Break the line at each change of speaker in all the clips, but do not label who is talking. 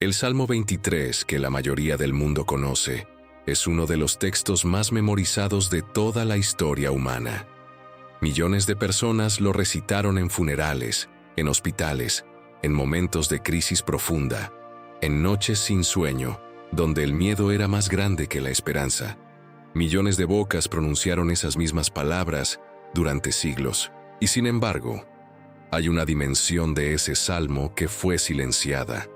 El Salmo 23, que la mayoría del mundo conoce, es uno de los textos más memorizados de toda la historia humana. Millones de personas lo recitaron en funerales, en hospitales, en momentos de crisis profunda, en noches sin sueño, donde el miedo era más grande que la esperanza. Millones de bocas pronunciaron esas mismas palabras durante siglos, y sin embargo, hay una dimensión de ese salmo que fue silenciada,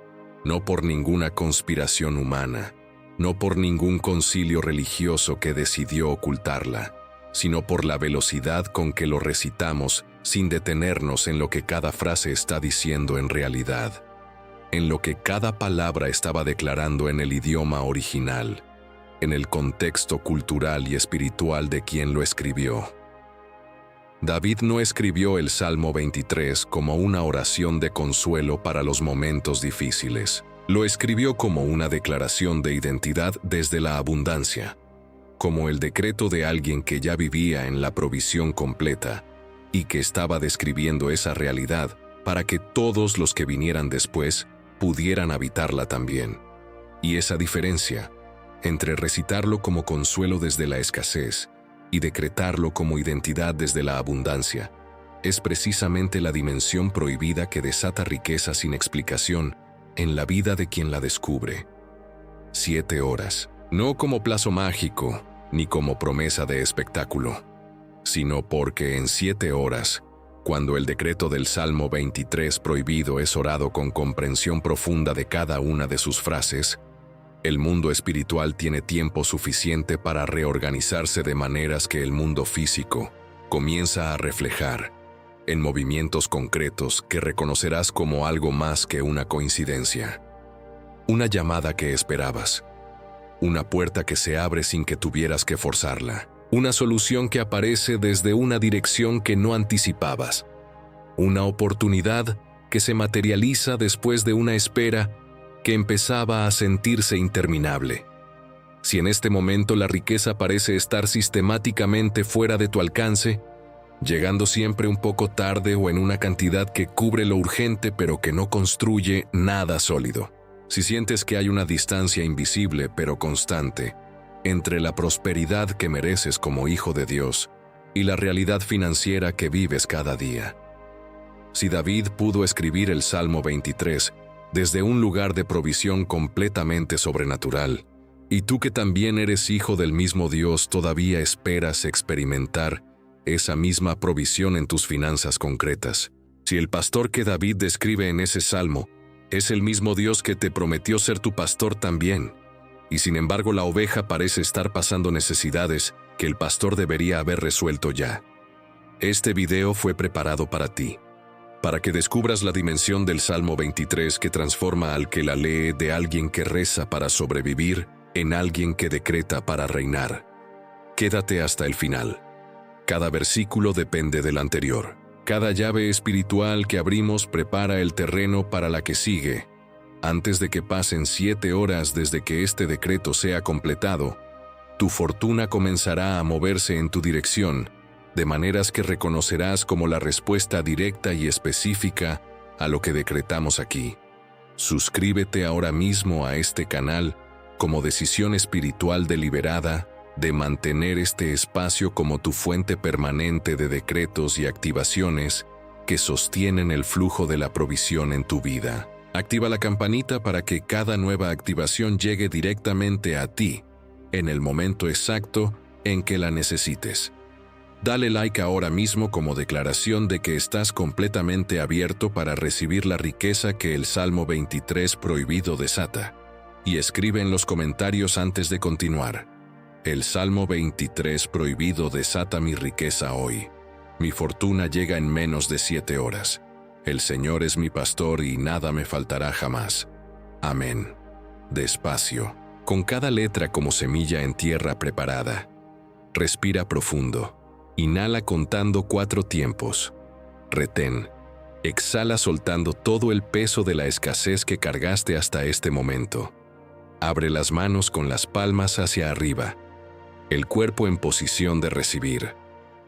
no por ninguna conspiración humana, no por ningún concilio religioso que decidió ocultarla, sino por la velocidad con que lo recitamos sin detenernos en lo que cada frase está diciendo en realidad, en lo que cada palabra estaba declarando en el idioma original, en el contexto cultural y espiritual de quien lo escribió. David no escribió el Salmo 23 como una oración de consuelo para los momentos difíciles. Lo escribió como una declaración de identidad desde la abundancia, como el decreto de alguien que ya vivía en la provisión completa y que estaba describiendo esa realidad para que todos los que vinieran después pudieran habitarla también. Y esa diferencia entre recitarlo como consuelo desde la escasez y decretarlo como identidad desde la abundancia, es precisamente la dimensión prohibida que desata riqueza sin explicación en la vida de quien la descubre. 7 horas, no como plazo mágico, ni como promesa de espectáculo, sino porque en 7 horas, cuando el decreto del Salmo 23 prohibido es orado con comprensión profunda de cada una de sus frases, el mundo espiritual tiene tiempo suficiente para reorganizarse de maneras que el mundo físico comienza a reflejar en movimientos concretos que reconocerás como algo más que una coincidencia. Una llamada que esperabas, una puerta que se abre sin que tuvieras que forzarla, una solución que aparece desde una dirección que no anticipabas, una oportunidad que se materializa después de una espera que empezaba a sentirse interminable. Si en este momento la riqueza parece estar sistemáticamente fuera de tu alcance, llegando siempre un poco tarde o en una cantidad que cubre lo urgente pero que no construye nada sólido. Si sientes que hay una distancia invisible pero constante entre la prosperidad que mereces como hijo de Dios y la realidad financiera que vives cada día. Si David pudo escribir el Salmo 23 desde un lugar de provisión completamente sobrenatural, y tú que también eres hijo del mismo Dios todavía esperas experimentar esa misma provisión en tus finanzas concretas. Si el pastor que David describe en ese salmo es el mismo Dios que te prometió ser tu pastor también, y sin embargo la oveja parece estar pasando necesidades que el pastor debería haber resuelto ya. Este video fue preparado para ti, para que descubras la dimensión del Salmo 23 que transforma al que la lee de alguien que reza para sobrevivir en alguien que decreta para reinar. Quédate hasta el final. Cada versículo depende del anterior. Cada llave espiritual que abrimos prepara el terreno para la que sigue. Antes de que pasen 7 horas desde que este decreto sea completado, tu fortuna comenzará a moverse en tu dirección, de maneras que reconocerás como la respuesta directa y específica a lo que decretamos aquí. Suscríbete ahora mismo a este canal como decisión espiritual deliberada de mantener este espacio como tu fuente permanente de decretos y activaciones que sostienen el flujo de la provisión en tu vida. Activa la campanita para que cada nueva activación llegue directamente a ti, en el momento exacto en que la necesites. Dale like ahora mismo como declaración de que estás completamente abierto para recibir la riqueza que el Salmo 23 prohibido desata. Y escribe en los comentarios antes de continuar: el Salmo 23 prohibido desata mi riqueza hoy. Mi fortuna llega en menos de 7 horas. El Señor es mi pastor y nada me faltará jamás. Amén. Despacio, con cada letra como semilla en tierra preparada. Respira profundo. Inhala contando 4 tiempos. Retén. Exhala soltando todo el peso de la escasez que cargaste hasta este momento. Abre las manos con las palmas hacia arriba. El cuerpo en posición de recibir.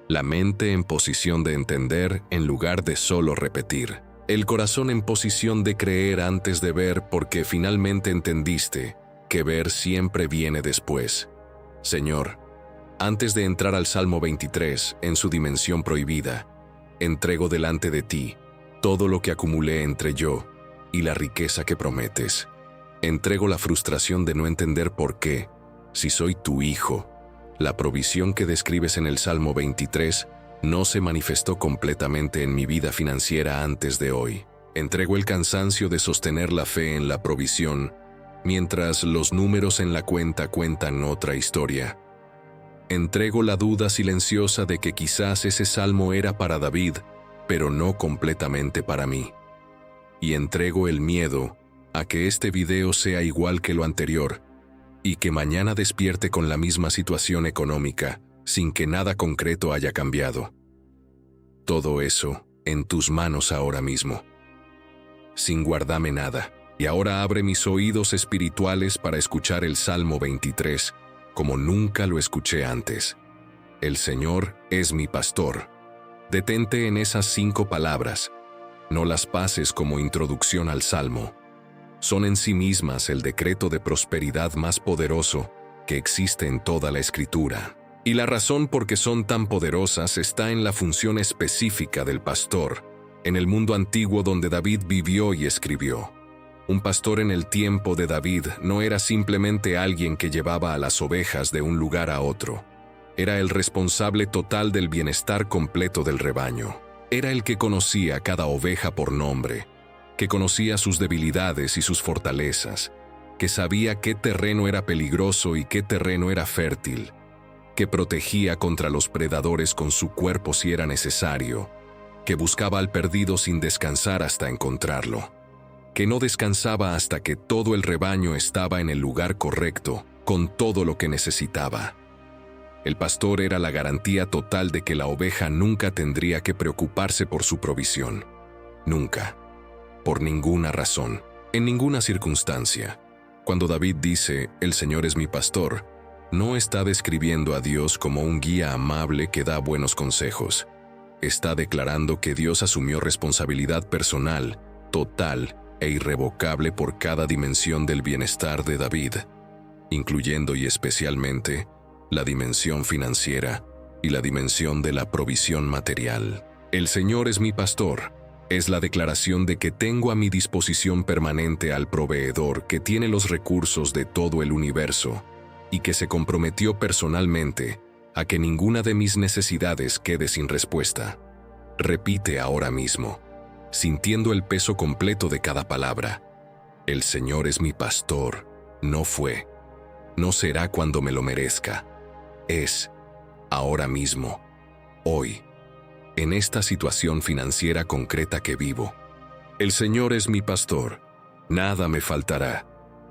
La mente en posición de entender en lugar de solo repetir. El corazón en posición de creer antes de ver, porque finalmente entendiste que ver siempre viene después. Señor, antes de entrar al Salmo 23, en su dimensión prohibida, entrego delante de ti todo lo que acumulé entre yo y la riqueza que prometes. Entrego la frustración de no entender por qué, si soy tu hijo, la provisión que describes en el Salmo 23 no se manifestó completamente en mi vida financiera antes de hoy. Entrego el cansancio de sostener la fe en la provisión, mientras los números en la cuenta cuentan otra historia. Entrego la duda silenciosa de que quizás ese salmo era para David, pero no completamente para mí. Y entrego el miedo a que este video sea igual que lo anterior, y que mañana despierte con la misma situación económica, sin que nada concreto haya cambiado. Todo eso en tus manos ahora mismo. Sin guardarme nada. Y ahora abre mis oídos espirituales para escuchar el Salmo 23, como nunca lo escuché antes. El Señor es mi pastor. Detente en esas 5 palabras. No las pases como introducción al Salmo. Son en sí mismas el decreto de prosperidad más poderoso que existe en toda la Escritura. Y la razón por qué son tan poderosas está en la función específica del pastor, en el mundo antiguo donde David vivió y escribió. Un pastor en el tiempo de David no era simplemente alguien que llevaba a las ovejas de un lugar a otro. Era el responsable total del bienestar completo del rebaño. Era el que conocía cada oveja por nombre, que conocía sus debilidades y sus fortalezas, que sabía qué terreno era peligroso y qué terreno era fértil, que protegía contra los predadores con su cuerpo si era necesario, que buscaba al perdido sin descansar hasta encontrarlo, que no descansaba hasta que todo el rebaño estaba en el lugar correcto, con todo lo que necesitaba. El pastor era la garantía total de que la oveja nunca tendría que preocuparse por su provisión. Nunca. Por ninguna razón. En ninguna circunstancia. Cuando David dice, "El Señor es mi pastor", no está describiendo a Dios como un guía amable que da buenos consejos. Está declarando que Dios asumió responsabilidad personal, total e irrevocable por cada dimensión del bienestar de David, incluyendo y especialmente la dimensión financiera y la dimensión de la provisión material. El Señor es mi pastor. Es la declaración de que tengo a mi disposición permanente al proveedor que tiene los recursos de todo el universo y que se comprometió personalmente a que ninguna de mis necesidades quede sin respuesta. Repite ahora mismo, sintiendo el peso completo de cada palabra. El Señor es mi pastor. No fue. No será cuando me lo merezca. Es ahora mismo, hoy, en esta situación financiera concreta que vivo. El Señor es mi pastor. Nada me faltará.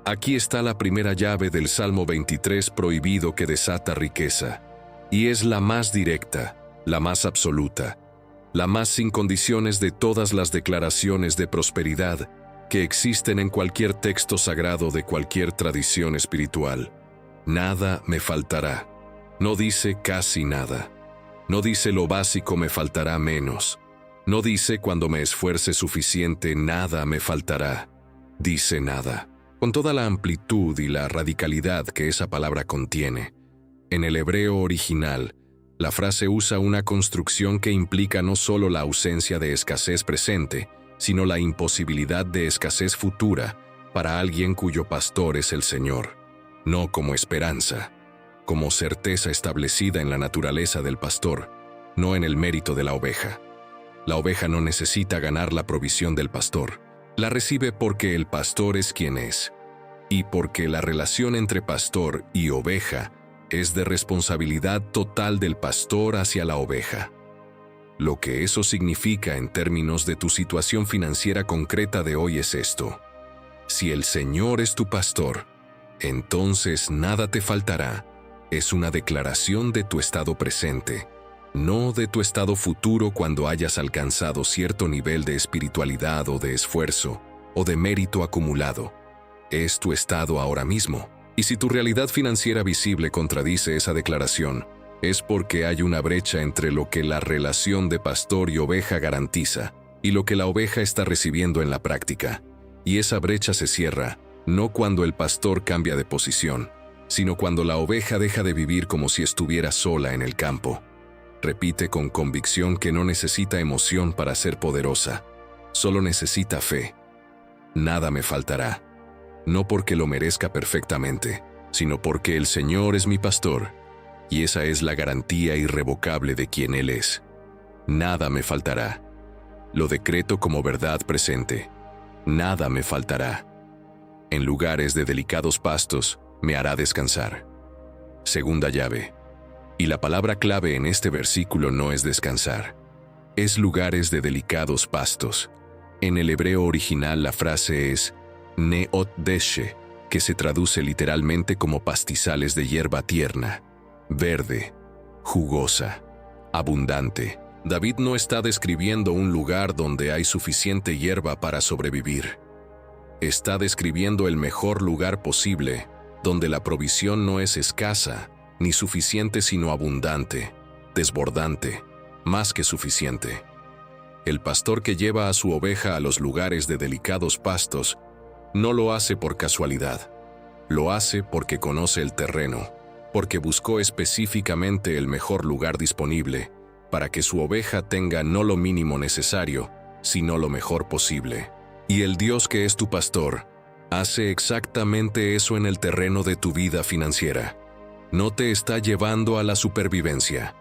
Aquí está la primera llave del Salmo 23 prohibido que desata riqueza. Y es la más directa, la más absoluta, la más sin condiciones de todas las declaraciones de prosperidad que existen en cualquier texto sagrado de cualquier tradición espiritual. Nada me faltará. No dice casi nada. No dice lo básico me faltará menos. No dice cuando me esfuerce suficiente nada me faltará. Dice nada. Con toda la amplitud y la radicalidad que esa palabra contiene. En el hebreo original, la frase usa una construcción que implica no solo la ausencia de escasez presente, sino la imposibilidad de escasez futura para alguien cuyo pastor es el Señor. No como esperanza, como certeza establecida en la naturaleza del pastor, no en el mérito de la oveja. La oveja no necesita ganar la provisión del pastor. La recibe porque el pastor es quien es, y porque la relación entre pastor y oveja es de responsabilidad total del pastor hacia la oveja. Lo que eso significa en términos de tu situación financiera concreta de hoy es esto. Si el Señor es tu pastor, entonces nada te faltará. Es una declaración de tu estado presente, no de tu estado futuro cuando hayas alcanzado cierto nivel de espiritualidad o de esfuerzo o de mérito acumulado. Es tu estado ahora mismo. Y si tu realidad financiera visible contradice esa declaración, es porque hay una brecha entre lo que la relación de pastor y oveja garantiza y lo que la oveja está recibiendo en la práctica. Y esa brecha se cierra, no cuando el pastor cambia de posición, sino cuando la oveja deja de vivir como si estuviera sola en el campo. Repite con convicción que no necesita emoción para ser poderosa, solo necesita fe. Nada me faltará, no porque lo merezca perfectamente, sino porque el Señor es mi pastor, y esa es la garantía irrevocable de quien Él es. Nada me faltará. Lo decreto como verdad presente. Nada me faltará. En lugares de delicados pastos me hará descansar. Segunda llave. Y la palabra clave en este versículo no es descansar. Es lugares de delicados pastos. En el hebreo original la frase es neot deshe, que se traduce literalmente como pastizales de hierba tierna, verde, jugosa, abundante. David no está describiendo un lugar donde hay suficiente hierba para sobrevivir. Está describiendo el mejor lugar posible, donde la provisión no es escasa, ni suficiente sino abundante, desbordante, más que suficiente. El pastor que lleva a su oveja a los lugares de delicados pastos no lo hace por casualidad. Lo hace porque conoce el terreno, porque buscó específicamente el mejor lugar disponible, para que su oveja tenga no lo mínimo necesario, sino lo mejor posible. Y el Dios que es tu pastor hace exactamente eso en el terreno de tu vida financiera. No te está llevando a la supervivencia.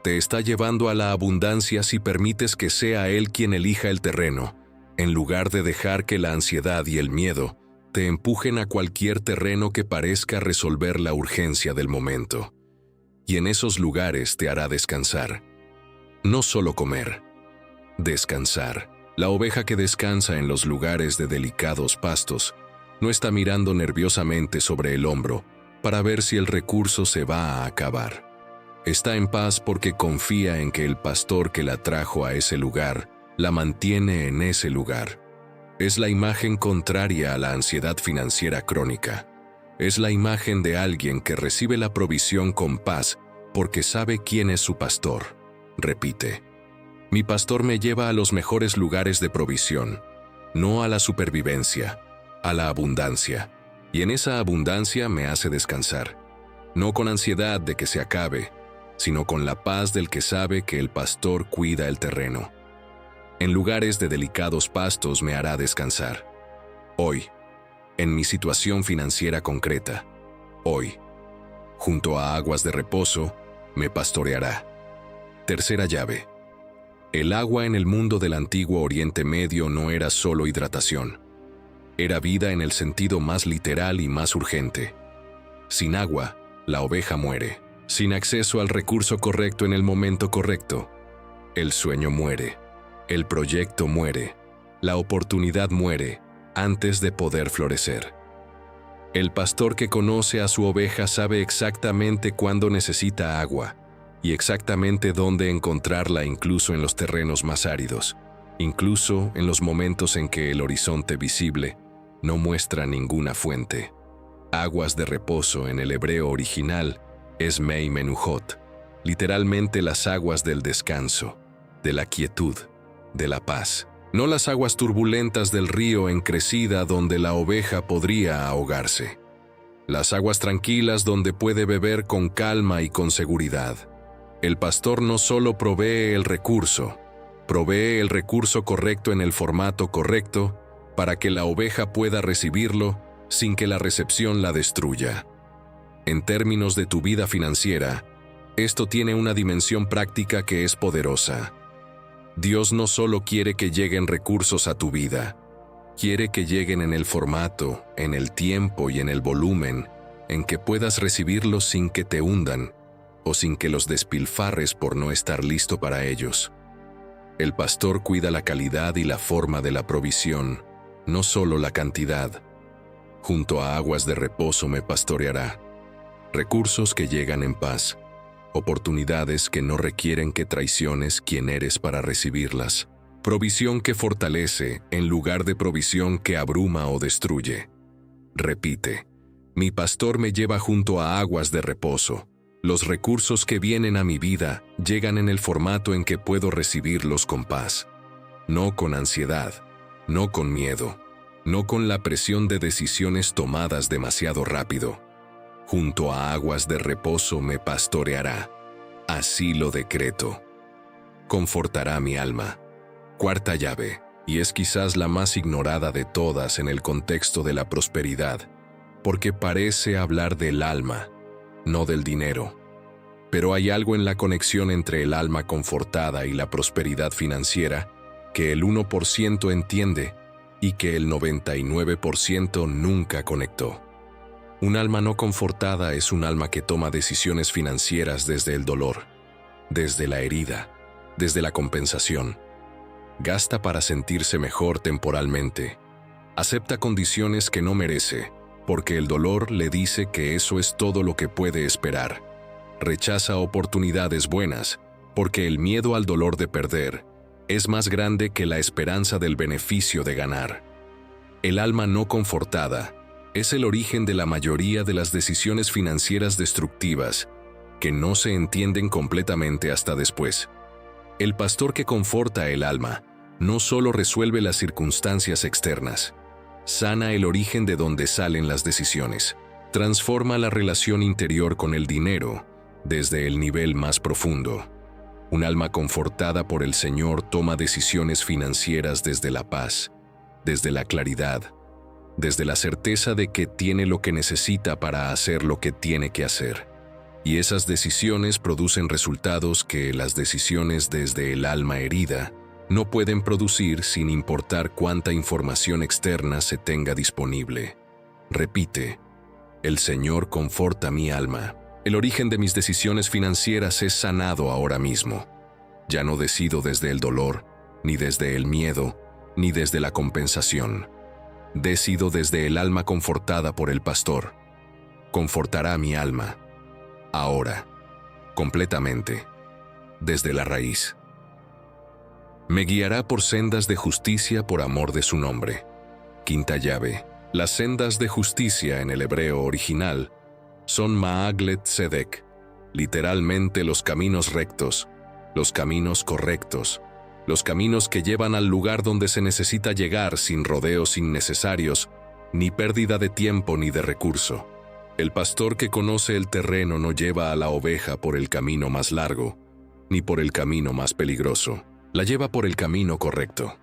Te está llevando a la abundancia si permites que sea Él quien elija el terreno, en lugar de dejar que la ansiedad y el miedo te empujen a cualquier terreno que parezca resolver la urgencia del momento. Y en esos lugares te hará descansar. No solo comer, descansar. La oveja que descansa en los lugares de delicados pastos no está mirando nerviosamente sobre el hombro para ver si el recurso se va a acabar. Está en paz porque confía en que el pastor que la trajo a ese lugar la mantiene en ese lugar. Es la imagen contraria a la ansiedad financiera crónica. Es la imagen de alguien que recibe la provisión con paz porque sabe quién es su pastor. Repite: mi pastor me lleva a los mejores lugares de provisión, no a la supervivencia, a la abundancia. Y en esa abundancia me hace descansar, no con ansiedad de que se acabe, sino con la paz del que sabe que el pastor cuida el terreno. En lugares de delicados pastos me hará descansar. Hoy, en mi situación financiera concreta, hoy, junto a aguas de reposo, me pastoreará. Tercera llave. El agua en el mundo del antiguo Oriente Medio no era solo hidratación. Era vida en el sentido más literal y más urgente. Sin agua, la oveja muere. Sin acceso al recurso correcto en el momento correcto, el sueño muere, el proyecto muere, la oportunidad muere antes de poder florecer. El pastor que conoce a su oveja sabe exactamente cuándo necesita agua y exactamente dónde encontrarla, incluso en los terrenos más áridos, incluso en los momentos en que el horizonte visible no muestra ninguna fuente. Aguas de reposo en el hebreo original es Mei Menuhot, literalmente las aguas del descanso, de la quietud, de la paz. No las aguas turbulentas del río en crecida donde la oveja podría ahogarse. Las aguas tranquilas donde puede beber con calma y con seguridad. El pastor no solo provee el recurso correcto en el formato correcto para que la oveja pueda recibirlo sin que la recepción la destruya. En términos de tu vida financiera, esto tiene una dimensión práctica que es poderosa. Dios no solo quiere que lleguen recursos a tu vida, quiere que lleguen en el formato, en el tiempo y en el volumen en que puedas recibirlos sin que te hundan o sin que los despilfarres por no estar listo para ellos. El pastor cuida la calidad y la forma de la provisión, no solo la cantidad. Junto a aguas de reposo me pastoreará. Recursos que llegan en paz, oportunidades que no requieren que traiciones quién eres para recibirlas, provisión que fortalece en lugar de provisión que abruma o destruye. Repite: mi pastor me lleva junto a aguas de reposo. Los recursos que vienen a mi vida llegan en el formato en que puedo recibirlos con paz. no con ansiedad, no con miedo, no con la presión de decisiones tomadas demasiado rápido. Junto a aguas de reposo me pastoreará. Así lo decreto. Confortará mi alma. Cuarta llave, y es quizás la más ignorada de todas en el contexto de la prosperidad, porque parece hablar del alma, no del dinero. Pero hay algo en la conexión entre el alma confortada y la prosperidad financiera que el 1% entiende y que el 99% nunca conectó. Un alma no confortada es un alma que toma decisiones financieras desde el dolor, desde la herida, desde la compensación. Gasta para sentirse mejor temporalmente. Acepta condiciones que no merece, porque el dolor le dice que eso es todo lo que puede esperar. Rechaza oportunidades buenas, porque el miedo al dolor de perder es más grande que la esperanza del beneficio de ganar. El alma no confortada es el origen de la mayoría de las decisiones financieras destructivas, que no se entienden completamente hasta después. El pastor que conforta el alma no solo resuelve las circunstancias externas, sana el origen de donde salen las decisiones, transforma la relación interior con el dinero desde el nivel más profundo. Un alma confortada por el Señor toma decisiones financieras desde la paz, desde la claridad, desde la certeza de que tiene lo que necesita para hacer lo que tiene que hacer. Y esas decisiones producen resultados que las decisiones desde el alma herida no pueden producir sin importar cuánta información externa se tenga disponible. Repite: el Señor conforta mi alma. El origen de mis decisiones financieras es sanado ahora mismo. Ya no decido desde el dolor, ni desde el miedo, ni desde la compensación. Decido desde el alma confortada por el pastor. Confortará mi alma. Ahora, completamente, desde la raíz. Me guiará por sendas de justicia por amor de su nombre. Quinta llave. Las sendas de justicia en el hebreo original son Ma'aglet Tzedek, literalmente los caminos rectos, los caminos correctos, los caminos que llevan al lugar donde se necesita llegar sin rodeos innecesarios, ni pérdida de tiempo ni de recurso. El pastor que conoce el terreno no lleva a la oveja por el camino más largo, ni por el camino más peligroso, la lleva por el camino correcto.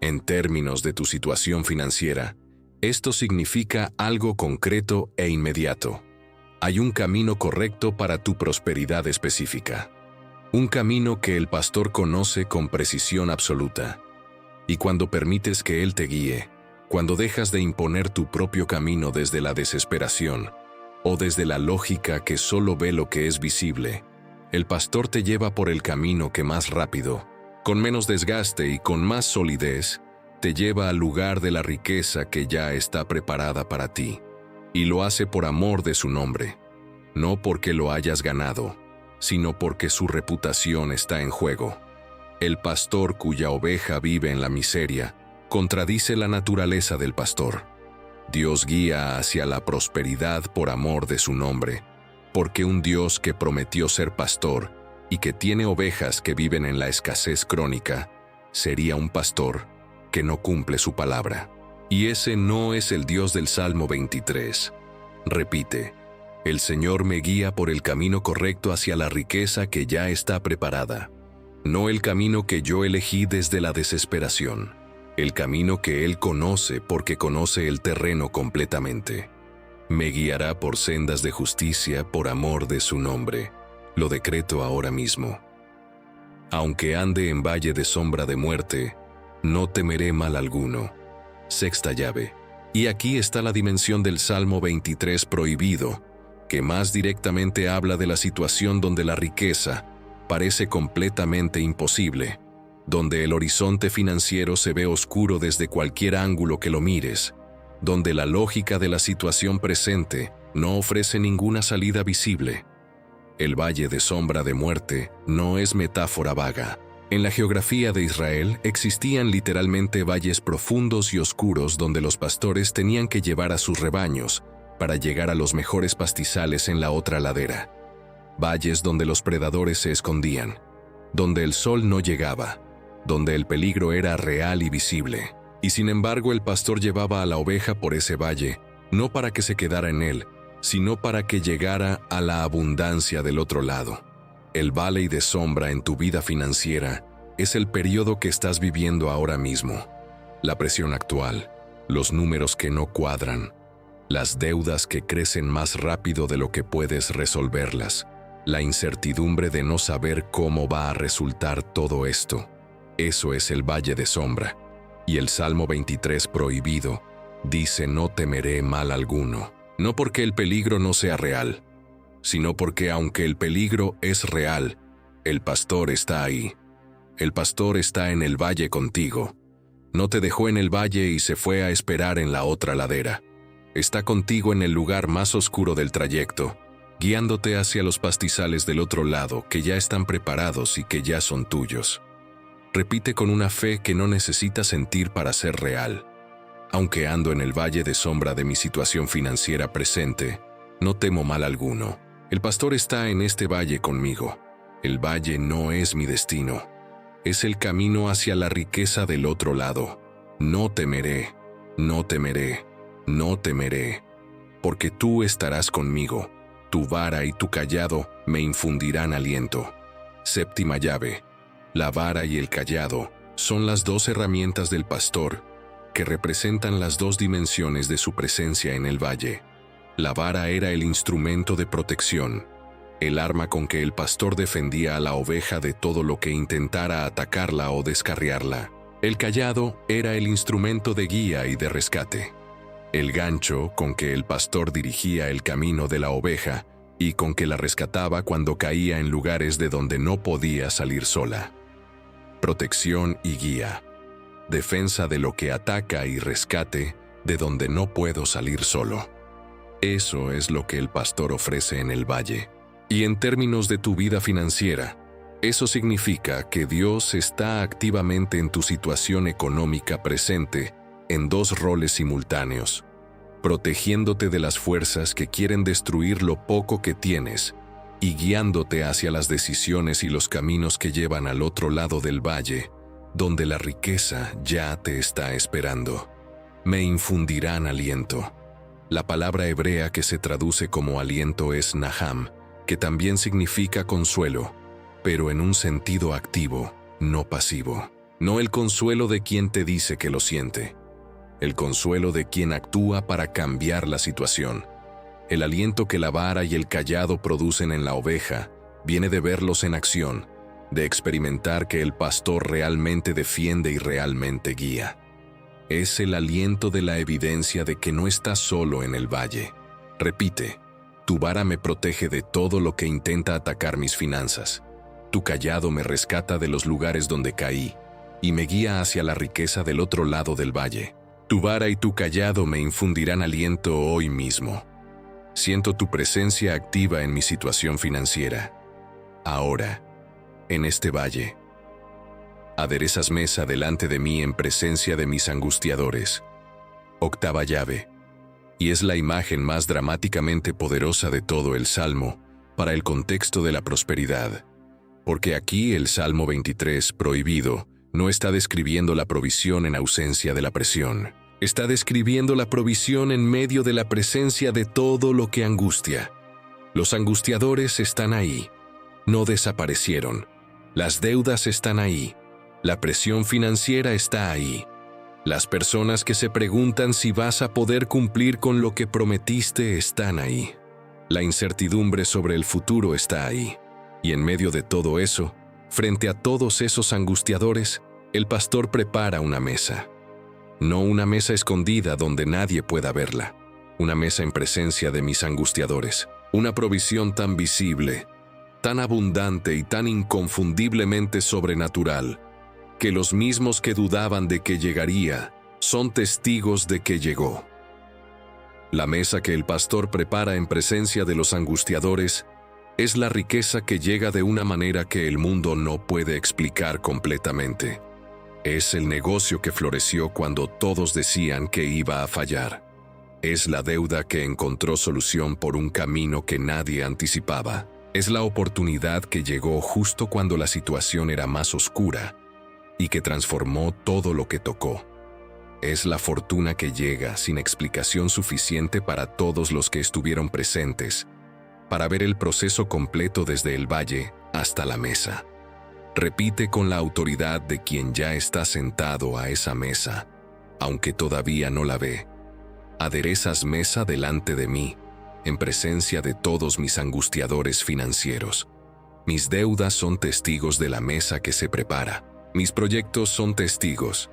En términos de tu situación financiera, esto significa algo concreto e inmediato. Hay un camino correcto para tu prosperidad específica. Un camino que el pastor conoce con precisión absoluta. Y cuando permites que Él te guíe, cuando dejas de imponer tu propio camino desde la desesperación o desde la lógica que solo ve lo que es visible, el pastor te lleva por el camino que más rápido, con menos desgaste y con más solidez, te lleva al lugar de la riqueza que ya está preparada para ti. Y lo hace por amor de su nombre, no porque lo hayas ganado, sino porque su reputación está en juego. El pastor cuya oveja vive en la miseria contradice la naturaleza del pastor. Dios guía hacia la prosperidad por amor de su nombre, porque un Dios que prometió ser pastor y que tiene ovejas que viven en la escasez crónica, sería un pastor que no cumple su palabra. Y ese no es el Dios del Salmo 23. Repite: el Señor me guía por el camino correcto hacia la riqueza que ya está preparada. No el camino que yo elegí desde la desesperación. El camino que Él conoce porque conoce el terreno completamente. Me guiará por sendas de justicia por amor de su nombre. Lo decreto ahora mismo. Aunque ande en valle de sombra de muerte, no temeré mal alguno. Sexta llave. Y aquí está la dimensión del Salmo 23 prohibido, que más directamente habla de la situación donde la riqueza parece completamente imposible, donde el horizonte financiero se ve oscuro desde cualquier ángulo que lo mires, donde la lógica de la situación presente no ofrece ninguna salida visible. El valle de sombra de muerte no es metáfora vaga. En la geografía de Israel existían literalmente valles profundos y oscuros donde los pastores tenían que llevar a sus rebaños para llegar a los mejores pastizales en la otra ladera. Valles donde los predadores se escondían, donde el sol no llegaba, donde el peligro era real y visible. Y sin embargo el pastor llevaba a la oveja por ese valle, no para que se quedara en él, sino para que llegara a la abundancia del otro lado. El valle de sombra en tu vida financiera es el periodo que estás viviendo ahora mismo. La presión actual, los números que no cuadran, las deudas que crecen más rápido de lo que puedes resolverlas, la incertidumbre de no saber cómo va a resultar todo esto. Eso es el valle de sombra. Y el Salmo 23 prohibido dice: no temeré mal alguno. No porque el peligro no sea real, sino porque aunque el peligro es real, el pastor está ahí. El pastor está en el valle contigo. No te dejó en el valle y se fue a esperar en la otra ladera. Está contigo en el lugar más oscuro del trayecto, guiándote hacia los pastizales del otro lado que ya están preparados y que ya son tuyos. Repite con una fe que no necesitas sentir para ser real: aunque ando en el valle de sombra de mi situación financiera presente, no temo mal alguno. El pastor está en este valle conmigo. El valle no es mi destino. Es el camino hacia la riqueza del otro lado. No temeré, no temeré, no temeré, porque tú estarás conmigo. Tu vara y tu callado me infundirán aliento. Séptima llave. La vara y el callado son las dos herramientas del pastor que representan las dos dimensiones de su presencia en el valle. La vara era el instrumento de protección, el arma con que el pastor defendía a la oveja de todo lo que intentara atacarla o descarriarla. El callado era el instrumento de guía y de rescate, el gancho con que el pastor dirigía el camino de la oveja y con que la rescataba cuando caía en lugares de donde no podía salir sola. Protección y guía. Defensa de lo que ataca y rescate de donde no puedo salir solo. Eso es lo que el pastor ofrece en el valle. Y en términos de tu vida financiera, eso significa que Dios está activamente en tu situación económica presente en dos roles simultáneos, protegiéndote de las fuerzas que quieren destruir lo poco que tienes y guiándote hacia las decisiones y los caminos que llevan al otro lado del valle, donde la riqueza ya te está esperando. Me infundirán aliento. La palabra hebrea que se traduce como aliento es naham, que también significa consuelo, pero en un sentido activo, no pasivo. No el consuelo de quien te dice que lo siente, el consuelo de quien actúa para cambiar la situación. El aliento que la vara y el callado producen en la oveja viene de verlos en acción, de experimentar que el pastor realmente defiende y realmente guía. Es el aliento de la evidencia de que no estás solo en el valle. Repite: tu vara me protege de todo lo que intenta atacar mis finanzas. Tu callado me rescata de los lugares donde caí y me guía hacia la riqueza del otro lado del valle. Tu vara y tu callado me infundirán aliento hoy mismo. Siento tu presencia activa en mi situación financiera. Ahora, en este valle, aderezas mesa delante de mí en presencia de mis angustiadores. Octava llave. Y es la imagen más dramáticamente poderosa de todo el Salmo para el contexto de la prosperidad. Porque aquí el Salmo 23, prohibido, no está describiendo la provisión en ausencia de la presión. Está describiendo la provisión en medio de la presencia de todo lo que angustia. Los angustiadores están ahí. No desaparecieron. Las deudas están ahí. La presión financiera está ahí. Las personas que se preguntan si vas a poder cumplir con lo que prometiste están ahí. La incertidumbre sobre el futuro está ahí. Y en medio de todo eso, frente a todos esos angustiadores, el pastor prepara una mesa. No una mesa escondida donde nadie pueda verla. Una mesa en presencia de mis angustiadores. Una provisión tan visible, tan abundante y tan inconfundiblemente sobrenatural, que los mismos que dudaban de que llegaría son testigos de que llegó. La mesa que el pastor prepara en presencia de los angustiadores es la riqueza que llega de una manera que el mundo no puede explicar completamente. Es el negocio que floreció cuando todos decían que iba a fallar. Es la deuda que encontró solución por un camino que nadie anticipaba. Es la oportunidad que llegó justo cuando la situación era más oscura. y que transformó todo lo que tocó. Es la fortuna que llega sin explicación suficiente para todos los que estuvieron presentes, para ver el proceso completo desde el valle hasta la mesa. Repite con la autoridad de quien ya está sentado a esa mesa, aunque todavía no la ve. Aderezas mesa delante de mí, en presencia de todos mis angustiadores financieros. Mis deudas son testigos de la mesa que se prepara. Mis proyectos son testigos.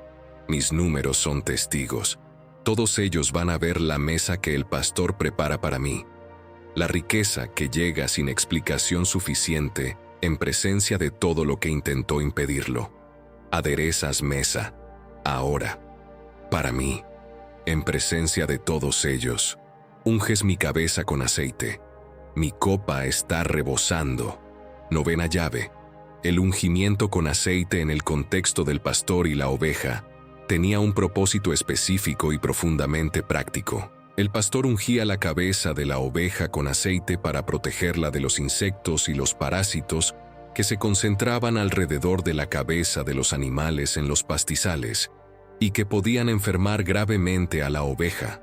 Mis números son testigos. Todos ellos van a ver la mesa que el pastor prepara para mí. La riqueza que llega sin explicación suficiente en presencia de todo lo que intentó impedirlo. Aderezas mesa, ahora, para mí, en presencia de todos ellos. Unges mi cabeza con aceite. Mi copa está rebosando. Novena llave. El ungimiento con aceite en el contexto del pastor y la oveja tenía un propósito específico y profundamente práctico. El pastor ungía la cabeza de la oveja con aceite para protegerla de los insectos y los parásitos que se concentraban alrededor de la cabeza de los animales en los pastizales y que podían enfermar gravemente a la oveja,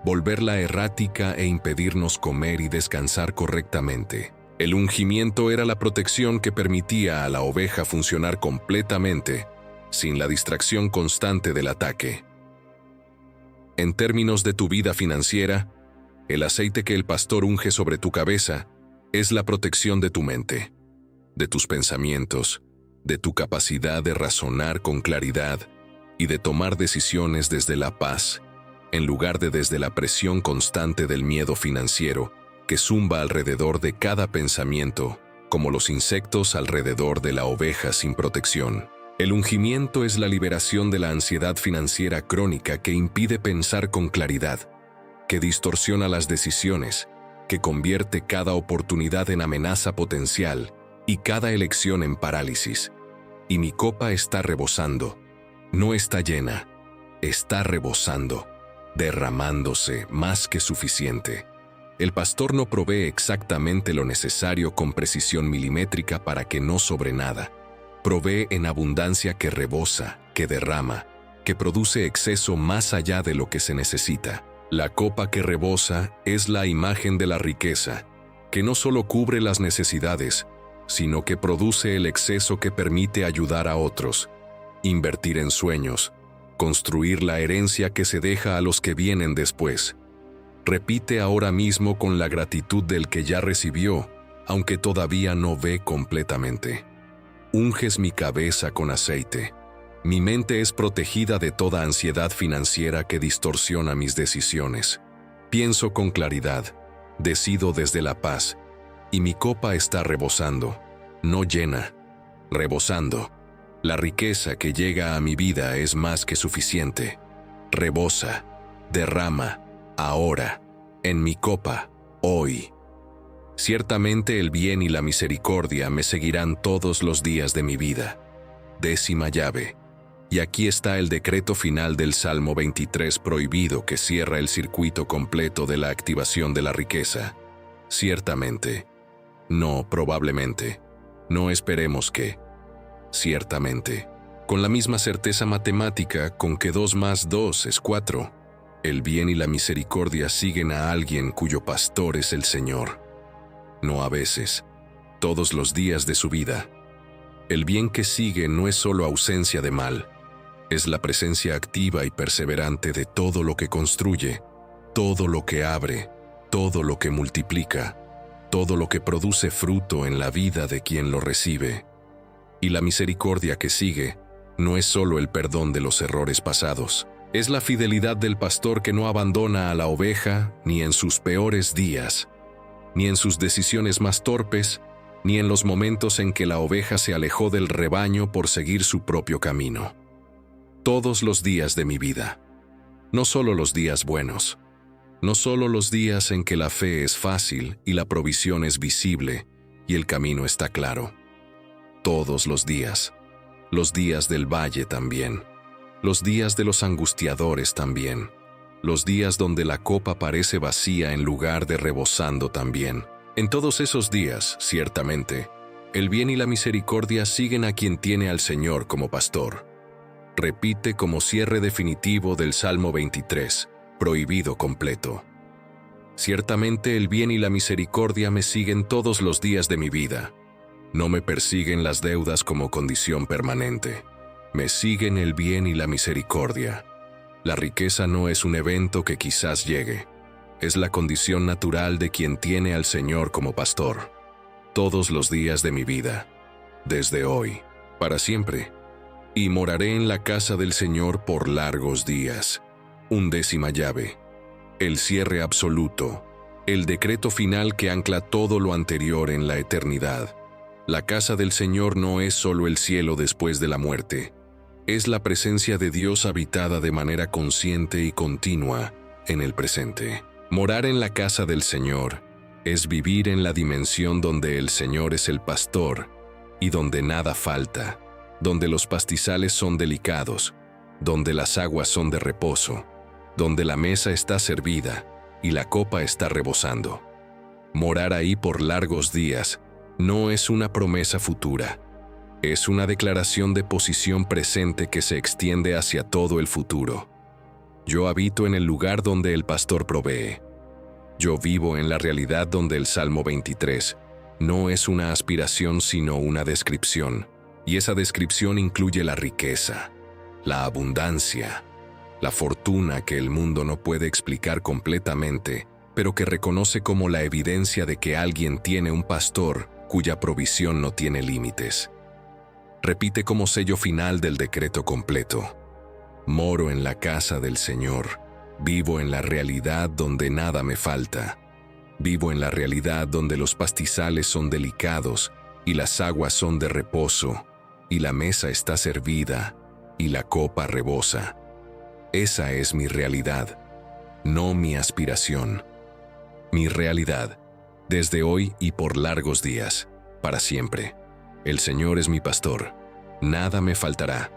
volverla errática e impedirnos comer y descansar correctamente. El ungimiento era la protección que permitía a la oveja funcionar completamente, sin la distracción constante del ataque. En términos de tu vida financiera, el aceite que el pastor unge sobre tu cabeza es la protección de tu mente, de tus pensamientos, de tu capacidad de razonar con claridad y de tomar decisiones desde la paz, en lugar de desde la presión constante del miedo financiero que zumba alrededor de cada pensamiento, como los insectos alrededor de la oveja sin protección. El ungimiento es la liberación de la ansiedad financiera crónica que impide pensar con claridad, que distorsiona las decisiones, que convierte cada oportunidad en amenaza potencial y cada elección en parálisis. Y mi copa está rebosando. No está llena, está rebosando, derramándose más que suficiente. El pastor no provee exactamente lo necesario con precisión milimétrica para que no sobre nada. Provee en abundancia que rebosa, que derrama, que produce exceso más allá de lo que se necesita. La copa que rebosa es la imagen de la riqueza, que no solo cubre las necesidades, sino que produce el exceso que permite ayudar a otros, invertir en sueños, construir la herencia que se deja a los que vienen después. Repite ahora mismo con la gratitud del que ya recibió, aunque todavía no ve completamente. Unges mi cabeza con aceite. Mi mente es protegida de toda ansiedad financiera que distorsiona mis decisiones. Pienso con claridad, decido desde la paz, y mi copa está rebosando, no llena, rebosando. La riqueza que llega a mi vida es más que suficiente. Rebosa, derrama, ahora, en mi copa, hoy. Ciertamente el bien y la misericordia me seguirán todos los días de mi vida. Décima llave. Y aquí está el decreto final del Salmo 23 prohibido que cierra el circuito completo de la activación de la riqueza. Ciertamente. No, probablemente. No esperemos que. Ciertamente. Con la misma certeza matemática con que 2 más 2 es 4. El bien y la misericordia siguen a alguien cuyo pastor es el Señor. No a veces, todos los días de su vida. El bien que sigue no es solo ausencia de mal, es la presencia activa y perseverante de todo lo que construye, todo lo que abre, todo lo que multiplica, todo lo que produce fruto en la vida de quien lo recibe. Y la misericordia que sigue no es solo el perdón de los errores pasados, es la fidelidad del pastor que no abandona a la oveja ni en sus peores días, ni en sus decisiones más torpes, ni en los momentos en que la oveja se alejó del rebaño por seguir su propio camino. Todos los días de mi vida, no solo los días buenos, no solo los días en que la fe es fácil y la provisión es visible y el camino está claro. Todos los días del valle también, los días de los angustiadores también, los días donde la copa parece vacía en lugar de rebosando también. En todos esos días, ciertamente, El bien y la misericordia siguen a quien tiene al Señor como pastor. Repite como cierre definitivo del Salmo 23, prohibido completo. Ciertamente el bien y la misericordia me siguen todos los días de mi vida. No me persiguen las deudas como condición permanente. Me siguen el bien y la misericordia. La riqueza no es un evento que quizás llegue. Es la condición natural de quien tiene al Señor como pastor. Todos los días de mi vida. Desde hoy, para siempre. Y moraré en la casa del Señor por largos días. 11ª llave. El cierre absoluto. El decreto final que ancla todo lo anterior en la eternidad. La casa del Señor no es solo el cielo después de la muerte. Es la presencia de Dios habitada de manera consciente y continua en el presente. Morar en la casa del Señor es vivir en la dimensión donde el Señor es el pastor y donde nada falta, donde los pastizales son delicados, donde las aguas son de reposo, donde la mesa está servida y la copa está rebosando. Morar ahí por largos días no es una promesa futura, es una declaración de posición presente que se extiende hacia todo el futuro. Yo habito en el lugar donde el pastor provee. Yo vivo en la realidad donde el Salmo 23 no es una aspiración sino una descripción, y esa descripción incluye la riqueza, la abundancia, la fortuna que el mundo no puede explicar completamente, pero que reconoce como la evidencia de que alguien tiene un pastor cuya provisión no tiene límites. Repite como sello final del decreto completo. Moro en la casa del Señor. Vivo en la realidad donde nada me falta. Vivo en la realidad donde los pastizales son delicados y las aguas son de reposo, y la mesa está servida y la copa rebosa. Esa es mi realidad, no mi aspiración. Mi realidad, desde hoy y por largos días, para siempre. El Señor es mi pastor, nada me faltará.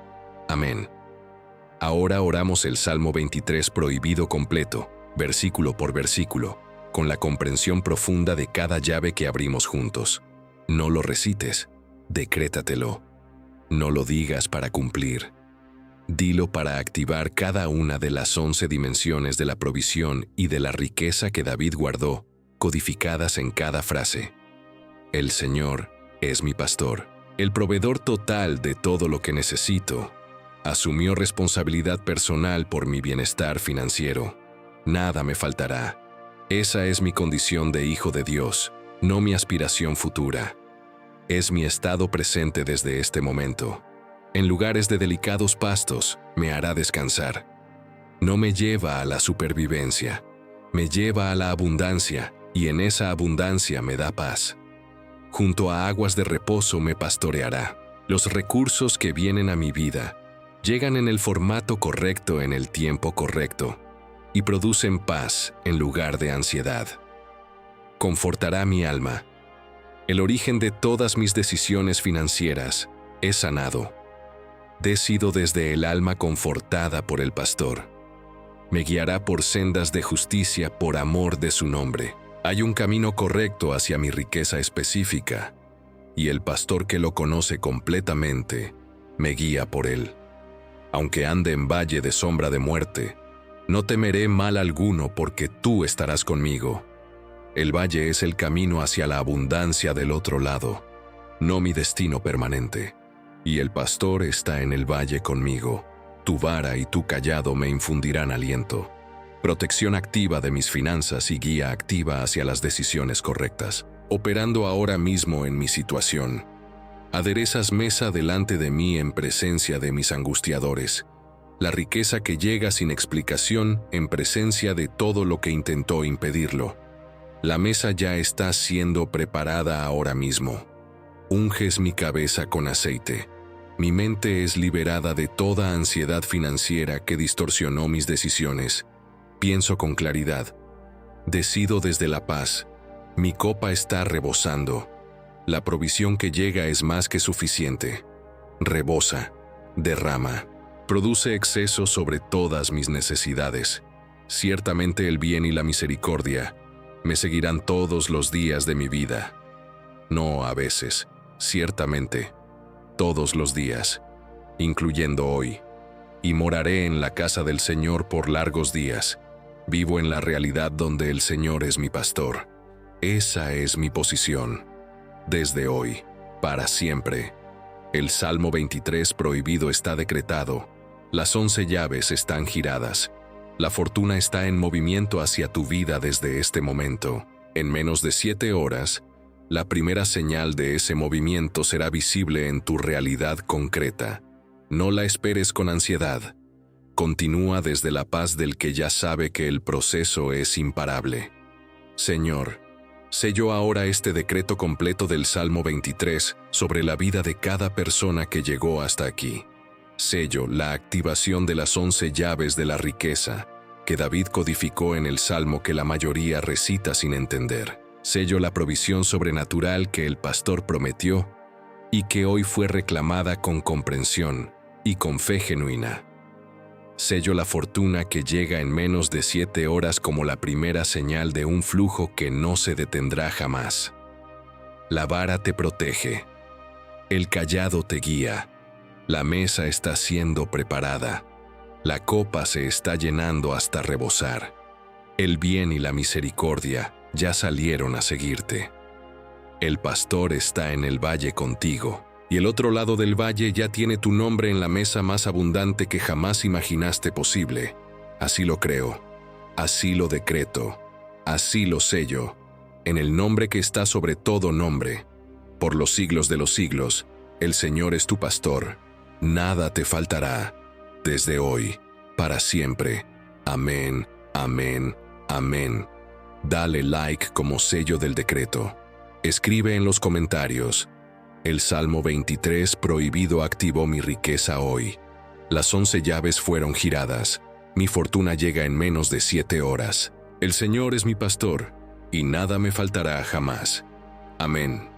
Amén. Ahora oramos el Salmo 23 prohibido completo, versículo por versículo, con la comprensión profunda de cada llave que abrimos juntos. No lo recites, decrétatelo. No lo digas para cumplir. Dilo para activar cada una de las 11 dimensiones de la provisión y de la riqueza que David guardó, codificadas en cada frase. El Señor es mi pastor, el proveedor total de todo lo que necesito. Asumió responsabilidad personal por mi bienestar financiero. Nada me faltará. Esa es mi condición de hijo de Dios, no mi aspiración futura. Es mi estado presente desde este momento. En lugares de delicados pastos me hará descansar. No me lleva a la supervivencia, me lleva a la abundancia, y en esa abundancia me da paz. Junto a aguas de reposo me pastoreará. Los recursos que vienen a mi vida llegan en el formato correcto en el tiempo correcto y producen paz en lugar de ansiedad. Confortará mi alma. El origen de todas mis decisiones financieras es sanado. Decido desde el alma confortada por el pastor. Me guiará por sendas de justicia por amor de su nombre. Hay un camino correcto hacia mi riqueza específica, y el pastor que lo conoce completamente me guía por él. Aunque ande en valle de sombra de muerte, no temeré mal alguno porque tú estarás conmigo. El valle es el camino hacia la abundancia del otro lado, no mi destino permanente. Y el pastor está en el valle conmigo. Tu vara y tu cayado me infundirán aliento. Protección activa de mis finanzas y guía activa hacia las decisiones correctas. Operando ahora mismo en mi situación. Aderezas mesa delante de mí en presencia de mis angustiadores. La riqueza que llega sin explicación en presencia de todo lo que intentó impedirlo. La mesa ya está siendo preparada ahora mismo. Unges mi cabeza con aceite. Mi mente es liberada de toda ansiedad financiera que distorsionó mis decisiones. Pienso con claridad. Decido desde la paz. Mi copa está rebosando. La provisión que llega es más que suficiente. Rebosa, derrama, produce exceso sobre todas mis necesidades. Ciertamente el bien y la misericordia me seguirán todos los días de mi vida. No a veces, ciertamente, todos los días, incluyendo hoy, y moraré en la casa del Señor por largos días. Vivo en la realidad donde el Señor es mi pastor. Esa es mi posición. Desde hoy, para siempre. El Salmo 23 prohibido está decretado. Las 11 llaves están giradas. La fortuna está en movimiento hacia tu vida desde este momento. En menos de 7 horas, la primera señal de ese movimiento será visible en tu realidad concreta. No la esperes con ansiedad. Continúa desde la paz del que ya sabe que el proceso es imparable. Señor, sello ahora este decreto completo del Salmo 23 sobre la vida de cada persona que llegó hasta aquí. Sello la activación de las 11 llaves de la riqueza que David codificó en el Salmo que la mayoría recita sin entender. Sello la provisión sobrenatural que el pastor prometió y que hoy fue reclamada con comprensión y con fe genuina. Sello la fortuna que llega en menos de 7 horas como la primera señal de un flujo que no se detendrá jamás. La vara te protege. El cayado te guía. La mesa está siendo preparada. La copa se está llenando hasta rebosar. El bien y la misericordia ya salieron a seguirte. El pastor está en el valle contigo, y el otro lado del valle ya tiene tu nombre en la mesa más abundante que jamás imaginaste posible. Así lo creo, así lo decreto, así lo sello, en el nombre que está sobre todo nombre. Por los siglos de los siglos, el Señor es tu pastor, nada te faltará. Desde hoy, para siempre. Amén, amén, amén. Dale like como sello del decreto. Escribe en los comentarios: el Salmo 23 prohibido activó mi riqueza hoy. Las 11 llaves fueron giradas. Mi fortuna llega en menos de 7 horas. El Señor es mi pastor, y nada me faltará jamás. Amén.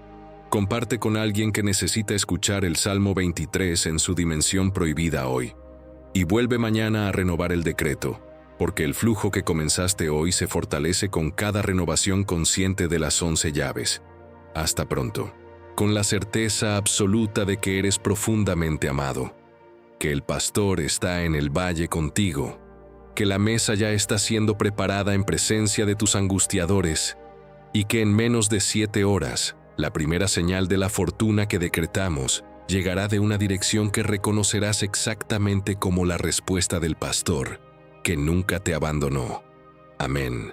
Comparte con alguien que necesita escuchar el Salmo 23 en su dimensión prohibida hoy. Y vuelve mañana a renovar el decreto, porque el flujo que comenzaste hoy se fortalece con cada renovación consciente de las 11 llaves. Hasta pronto. Con la certeza absoluta de que eres profundamente amado, que el pastor está en el valle contigo, que la mesa ya está siendo preparada en presencia de tus angustiadores, y que en menos de 7 horas, la primera señal de la fortuna que decretamos llegará de una dirección que reconocerás exactamente como la respuesta del pastor, que nunca te abandonó. Amén.